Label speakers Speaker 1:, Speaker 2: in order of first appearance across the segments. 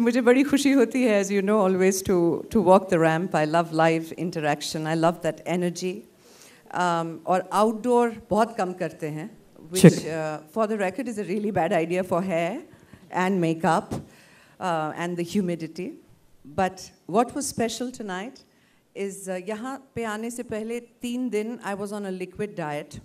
Speaker 1: मुझे बड़ी खुशी होती है, as you know, always to walk the ramp. I love live interaction. I love that energy. और outdoor बहुत कम करते हैं, which for the record is a really bad idea for hair and makeup and the humidity. But what was special tonight is यहाँ पे आने से पहले 3 दिन I was on a liquid diet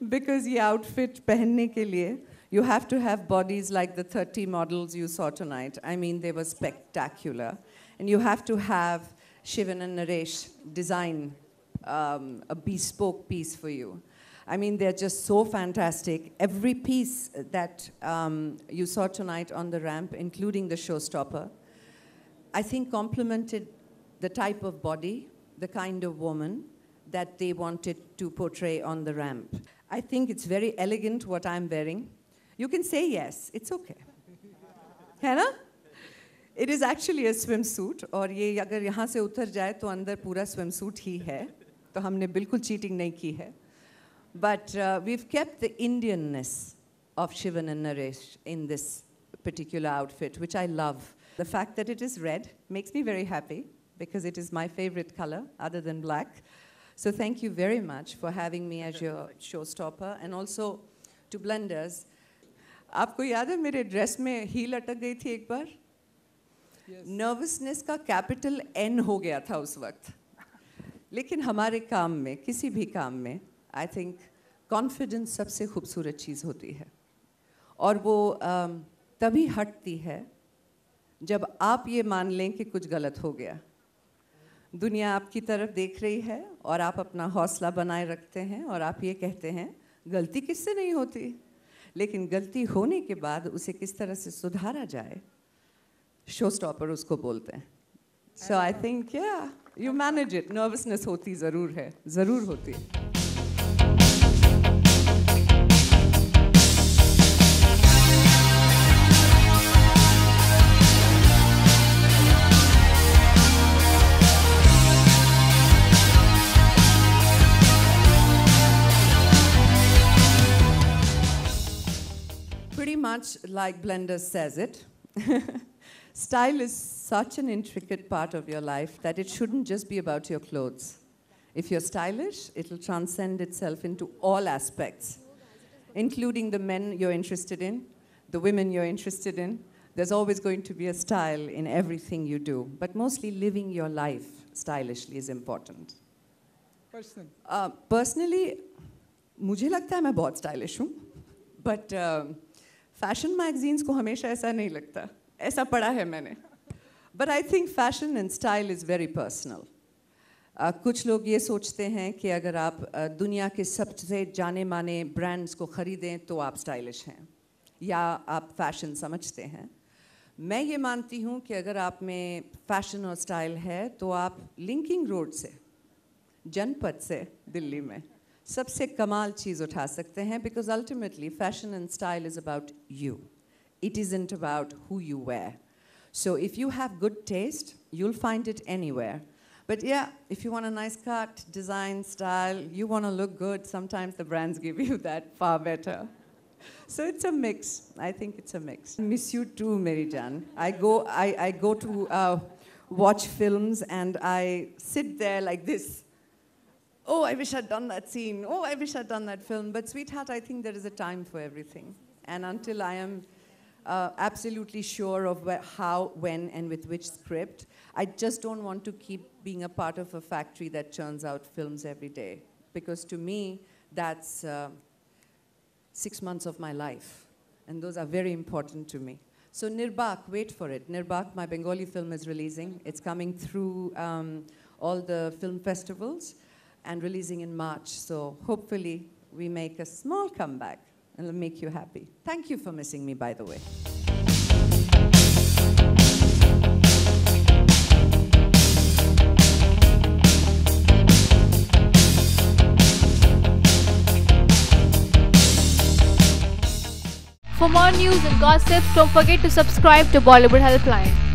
Speaker 1: because ये outfit पहनने के लिए you have to have bodies like the 30 models you saw tonight. I mean, they were spectacular. And you have to have Shivan and Naresh design a bespoke piece for you. I mean, they're just so fantastic. Every piece that you saw tonight on the ramp, including the showstopper, I think complemented the type of body, the kind of woman that they wanted to portray on the ramp. I think it's very elegant what I'm wearing. You can say yes, it's okay. है ना? It is actually a swimsuit, और ये अगर यहाँ से उतर जाए तो अंदर पूरा swimsuit ही है, तो हमने बिल्कुल cheating नहीं की है. But we've kept the Indianness of Shivan and Naresh in this particular outfit, which I love. The fact that it is red makes me very happy because it is my favorite color other than black. So thank you very much for having me as your showstopper, and also to Blenders. आपको याद है मेरे dress में heal अटक गई थी एक बार? Nervousness का कैपिटल N हो गया था उस वक्त. लेकिन हमारे काम में, किसी भी काम में, आई थिंक कॉन्फिडेंस सबसे खूबसूरत चीज़ होती है, और वो तभी हटती है जब आप ये मान लें कि कुछ गलत हो गया. दुनिया आपकी तरफ देख रही है और आप अपना हौसला बनाए रखते हैं और आप ये कहते हैं गलती किससे नहीं होती, लेकिन गलती होने के बाद उसे किस तरह से सुधारा जाए, शो स्टॉपर उसको बोलते हैं. So I think you manage it. Nervousness होती ज़रूर है, ज़रूर होती है. Pretty much like Blenders says it, style is such an intricate part of your life that it shouldn't just be about your clothes. If you're stylish, it'll transcend itself into all aspects, including the men you're interested in, the women you're interested in. There's always going to be a style in everything you do, but mostly living your life stylishly is important. Personally, मुझे लगता है मैं बहुत stylish हूँ, but fashion magazines को हमेशा ऐसा नहीं लगता, ऐसा पढ़ा है मैंने. But I think fashion and style is very personal. कुछ लोग ये सोचते हैं कि अगर आप दुनिया के सबसे जाने माने ब्रांड्स को ख़रीदें तो आप स्टाइलिश हैं या आप फैशन समझते हैं. मैं ये मानती हूँ कि अगर आप में फैशन और स्टाइल है तो आप लिंकिंग रोड से, जनपद से दिल्ली में सबसे कमाल चीज़ उठा सकते हैं, because ultimately fashion and style is about you. It isn't about who you wear. So if you have good taste, you'll find it anywhere. But yeah, if you want a nice cut, design, style, you want to look good, sometimes the brands give you that far better. So it's a mix. I think it's a mix. I miss you too, Mary Jan. I go to watch films and I sit there like this. Oh, I wish I'd done that scene. Oh, I wish I'd done that film. But sweetheart, I think there is a time for everything. And until I am absolutely sure of how, when, and with which script, I just don't want to keep being a part of a factory that churns out films every day. Because to me, that's 6 months of my life. And those are very important to me. So Nirbak, wait for it. Nirbak, my Bengali film, is releasing. It's coming through all the film festivals and releasing in March. So hopefully we make a small comeback and it'll make you happy. Thank you for missing me, by the way.
Speaker 2: For more news and gossip, don't forget to subscribe to Bollywood Helpline.